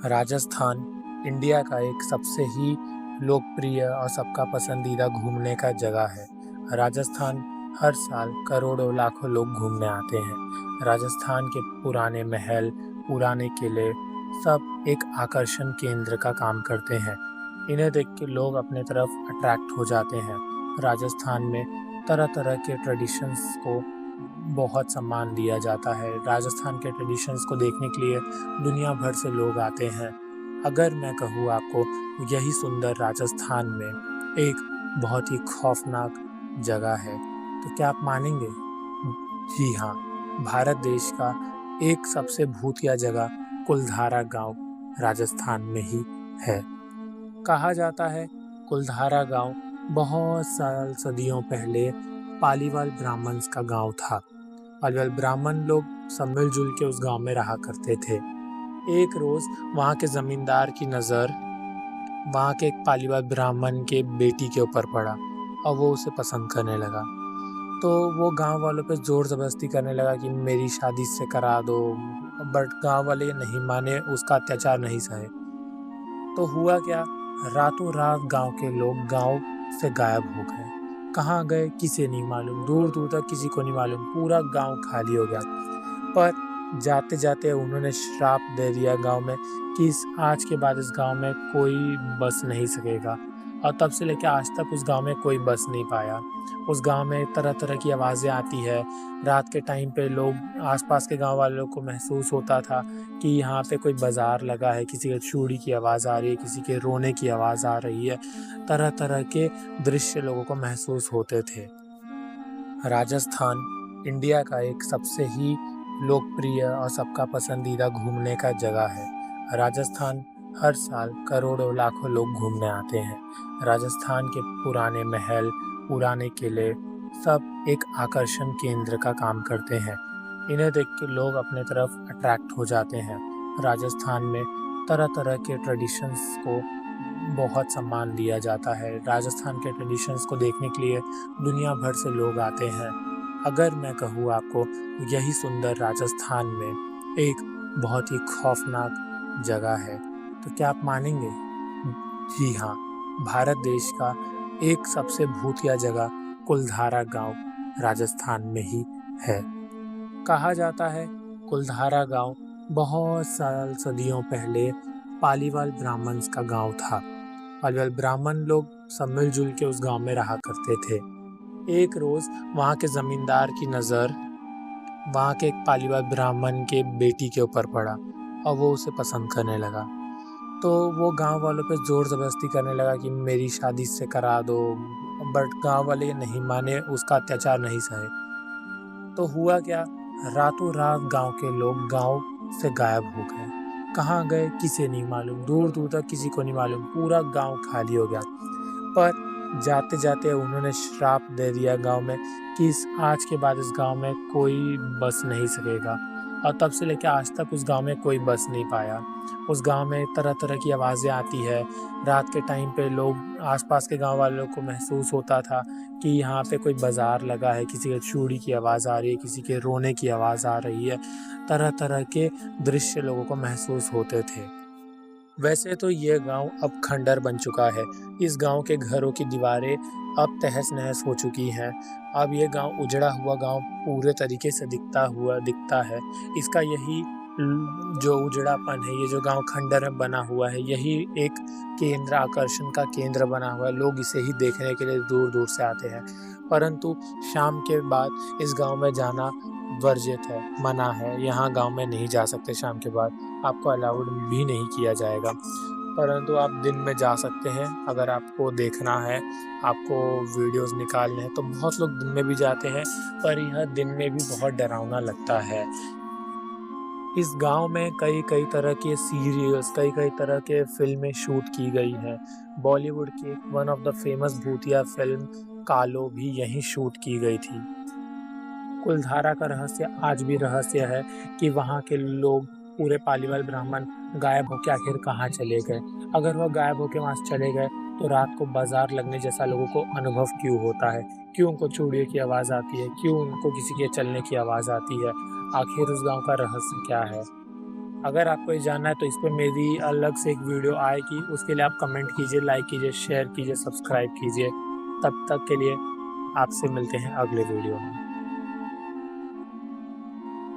Rajasthan India का एक सबसे ही लोकप्रिय और सबका पसंदीदा घूमने का जगह है। राजस्थान हर साल करोड़ों लाखों लोग घूमने आते हैं। राजस्थान के पुराने महल, पुराने किले सब एक आकर्षण केंद्र का काम करते हैं। इन्हें देख के लोग अपने तरफ अट्रैक्ट हो जाते हैं। राजस्थान में तरह-तरह के ट्रेडिशंस को बहुत सम्मान दिया जाता है। राजस्थान के ट्रेडिशंस को देखने के लिए दुनिया भर से लोग आते हैं। अगर मैं कहूँ आपको, यही सुंदर राजस्थान में एक बहुत ही खौफनाक जगह है, तो क्या आप मानेंगे? जी हाँ, भारत देश का एक सबसे भूतिया जगह कुलधारा गांव राजस्थान में ही है। कहा जाता है कुलधारा गांव बहुत साल सदियों पहले पालीवाल ब्राह्मण्स का गांव था। पालीवाल ब्राह्मण लोग सब मिलजुल के उस गांव में रहा करते थे। एक रोज वहां के जमींदार की नज़र वहां के एक पालीवाल ब्राह्मण के बेटी के ऊपर पड़ा और वो उसे पसंद करने लगा। तो वो गांव वालों पे जोर ज़बरदस्ती करने लगा कि मेरी शादी से करा दो, बट गांव वाले ये नहीं माने, उसका अत्याचार नहीं सहे। तो हुआ क्या, रातों रात गांव के लोग गांव से गायब हो गए। कहाँ गए किसी नहीं मालूम, दूर दूर तक किसी को नहीं मालूम, पूरा गांव खाली हो गया। पर जाते जाते उन्होंने श्राप दे दिया गांव में कि आज के बाद इस गांव में कोई बस नहीं सकेगा। और तब से लेकर आज तक उस गांव में कोई बस नहीं पाया। उस गांव में तरह तरह की आवाज़ें आती है। रात के टाइम पे लोग, आसपास के गांव वालों को महसूस होता था कि यहाँ पे कोई बाजार लगा है, किसी के चूड़ी की आवाज़ आ रही है, किसी के रोने की आवाज़ आ रही है। तरह तरह के दृश्य लोगों को महसूस होते थे। राजस्थान इंडिया का एक सबसे ही लोकप्रिय और सबका पसंदीदा घूमने का जगह है। राजस्थान हर साल करोड़ों लाखों लोग घूमने आते हैं। राजस्थान के पुराने महल, पुराने किले सब एक आकर्षण केंद्र का काम करते हैं। इन्हें देख के लोग अपने तरफ अट्रैक्ट हो जाते हैं। राजस्थान में तरह तरह के ट्रेडिशंस को बहुत सम्मान दिया जाता है। राजस्थान के ट्रेडिशंस को देखने के लिए दुनिया भर से लोग आते हैं। अगर मैं कहूँ आपको, यही सुंदर राजस्थान में एक बहुत ही खौफनाक जगह है, तो क्या आप मानेंगे? जी हाँ, भारत देश का एक सबसे भूतिया जगह कुलधारा गांव राजस्थान में ही है। कहा जाता है कुलधारा गांव बहुत साल सदियों पहले पालीवाल ब्राह्मण्स का गांव था। पालीवाल ब्राह्मण लोग सब मिलजुल के उस गांव में रहा करते थे। एक रोज वहां के जमींदार की नज़र वहां के एक पालीवाल ब्राह्मण के बेटी के ऊपर पड़ा और वो उसे पसंद करने लगा। तो वो गांव वालों पे जोर ज़बरदस्ती करने लगा कि मेरी शादी से करा दो, बट गांव वाले ये नहीं माने, उसका अत्याचार नहीं सहे। तो हुआ क्या, रातों रात गांव के लोग गांव से गायब हो गए। कहाँ गए किसी नहीं मालूम, दूर दूर तक किसी को नहीं मालूम, पूरा गांव खाली हो गया। पर जाते जाते उन्होंने श्राप दे दिया गांव में कि आज के बाद इस गांव में कोई बस नहीं सकेगा। और तब से लेकर आज तक उस गांव में कोई बस नहीं पाया। उस गांव में तरह तरह की आवाज़ें आती है। रात के टाइम पे लोग, आसपास के गांव वालों को महसूस होता था कि यहाँ पे कोई बाजार लगा है, किसी के चूड़ी की आवाज़ आ रही है, किसी के रोने की आवाज़ आ रही है। तरह तरह के दृश्य लोगों को महसूस होते थे। वैसे तो ये गांव अब खंडर बन चुका है। इस गांव के घरों की दीवारें अब तहस-नहस हो चुकी हैं। अब ये गांव उजड़ा हुआ गांव पूरे तरीके से दिखता है। इसका यही जो उजड़ापन है, ये जो गांव खंडर में बना हुआ है, यही एक केंद्र, आकर्षण का केंद्र बना हुआ है। लोग इसे ही देखने के लिए दूर-दूर से आते हैं। परंतु शाम के बाद इस गांव में जाना वर्जित है, मना है। यहाँ गांव में नहीं जा सकते शाम के बाद, आपको अलाउड भी नहीं किया जाएगा। परंतु आप दिन में जा सकते हैं। अगर आपको देखना है, आपको वीडियोस निकालने हैं, तो बहुत लोग दिन में भी जाते हैं, पर यह दिन में भी बहुत डरावना लगता है। इस गांव में कई कई तरह के सीरियल्स, कई कई तरह के फिल्में शूट की गई हैं। बॉलीवुड की वन ऑफ द फेमस भूतिया फिल्म कालो भी यहीं शूट की गई थी। कुलधारा का रहस्य आज भी रहस्य है कि वहाँ के लोग, पूरे पालीवाल ब्राह्मण गायब होके आखिर कहाँ चले गए। अगर वह गायब होके वहाँ से चले गए, तो रात को बाजार लगने जैसा लोगों को अनुभव क्यों होता है? क्यों उनको चूड़ियों की आवाज़ आती है? क्यों उनको किसी के चलने की आवाज़ आती है? आखिर उस गाँव का रहस्य क्या है? अगर आपको ये जानना है तो इस पे मेरी अलग से एक वीडियो आएगी, उसके लिए आप कमेंट कीजिए, लाइक कीजिए, शेयर कीजिए, सब्सक्राइब कीजिए। तब तक के लिए आपसे मिलते हैं अगले वीडियो में।